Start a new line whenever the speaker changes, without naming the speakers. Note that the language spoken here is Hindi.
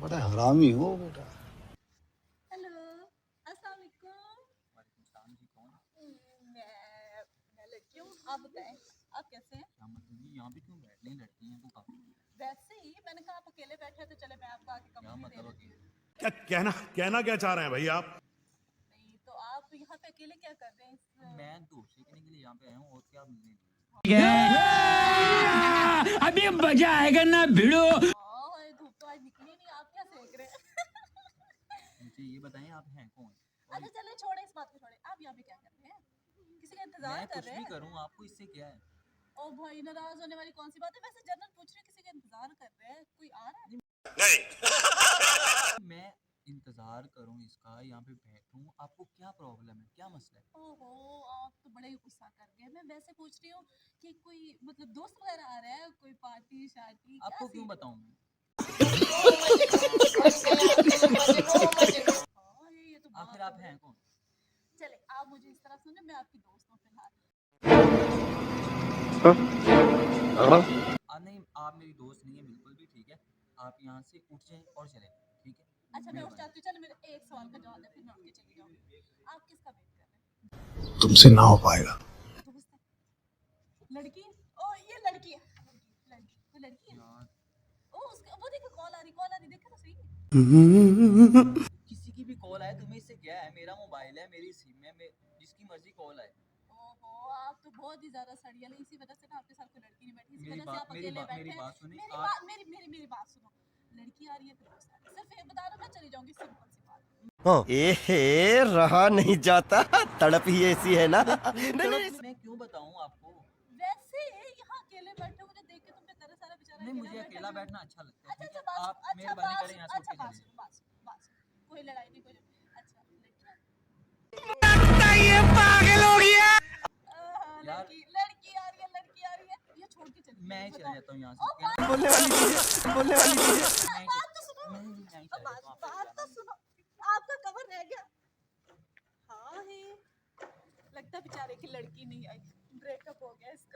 बड़ा हरामी हो बेटा।
हेलो, अस्सलाम वालेकुम। वालेकुम सलाम जी, कौन? मैं लड़की हूँ, आप बताएं, आप कैसे हैं? क्या मतलब ये यहाँ पे क्यों बैठ रही लड़की हैं तो काफी? वैसे ही मैंने कहा आप अकेले बैठे हैं तो चले मैं आपको आके कंपनी दे देती हूँ।
क्या कहना क्या चाह रहे हैं भाई आप?
नहीं तो आप यहाँ पे अकेले क्या कर रहे हैं?
मैं धूप सेकने के लिए यहाँ पे आया हूँ और क्या मिलने
अभी मजा आएगा ना भिड़ो।
धूप तो आज निकली नहीं, आप क्या सेक रहे हैं?
मुझे ये बताएं आप हैं कौन?
अच्छा चले छोड़े इस बात को, छोड़े आप यहाँ पे क्या कर रहे हैं? किसी का इंतजार
मैं
कर
कुछ
रहे
भी
हैं?
करूँ आपको इससे क्या है?
ओ भाई नाराज होने वाली कौन सी बात है? वैसे जनरल पूछ रहे हैं, किसी का इंतजार कर रहे हैं, कोई आ रहा है?
नहीं।
मैं इंतजार करूँ इसका, यहाँ पे बैठूं, आपको क्या प्रॉब्लम है, क्या मसला है?
ओहो, आप तो बड़े ही गुस्सा कर गए। मैं वैसे पूछ रही हूँ कि कोई मतलब दोस्त वगैरह आ रहा है, कोई पार्टी शार्टी
आपको क्यों बताऊं मैं?
ये तो
आखिर आप हैं कौन?
चले आप मुझे इस तरह सुने, मैं आपकी दोस्त हूँ फिलहाल।
नहीं, आप मेरी दोस्त नहीं है बिल्कुल भी, ठीक है? आप यहाँ से उठ जाएं और चलें, ठीक है?
अच्छा मैं उठ जाती हूँ, चलो मेरे एक सवाल का जवाब दे फिर मैं उठ के चली जाऊंगी। आप किसका वेट कर रहे हैं?
तुमसे ना हो पाएगा।
दोस्त है? लड़की? ओ ये लड़की है, लड़की वो लड़की है।
यार
ओ उसके वो देखो कॉल आ रही देखो तो सही।
किसी की भी कॉल आए तुम्हें इससे क्या है? मेरा मोबाइल है, मेरी सिम है, जिसकी मर्जी कॉल आए।
ओहो आप तो बहुत ही ज्यादा सड़ियल है, इसी वजह से ना आपके साथ कोई लड़की नहीं बैठी, इसी
मेरी
वजह से आप अकेले बैठे
मेरी
हैं।
बात सुनिए
मेरी
आप।
बात मेरी बात सुनो। लड़की आ रही है फिर दोस्त आ रही है, सिर्फ ये बता रहा हूं, मैं चली जाऊंगी, सिंपल सी बात।
रहा नहीं जाता, तड़प ही ऐसी है ना।
मैं क्यों बताऊं आपको?
वैसे यहाँ अकेले बैठे हो, मुझे देख के तुम पे तरस आ रहा, बेचारा
नहीं, मुझे अकेला बैठना अच्छा लगता है,
अच्छा
ठीक है?
अच्छा
आप मेहरबानी करें यहाँ से उठ के
बात
चले
सुनो, बात सुनो, कोई लड़ाई नहीं, कोई अच्छा लड़की
यार
लड़की आ रही है, ये छोड़ के चली
मैं ही चला जाता हूँ यहाँ से।
बोलने वाली चीजें
बात तो सुनो, बात तो सुनो, आपका कवर रह गया। हाँ है, लगता बेचारे की लड़की नहीं आई, ब्रेकअप हो गया इसका।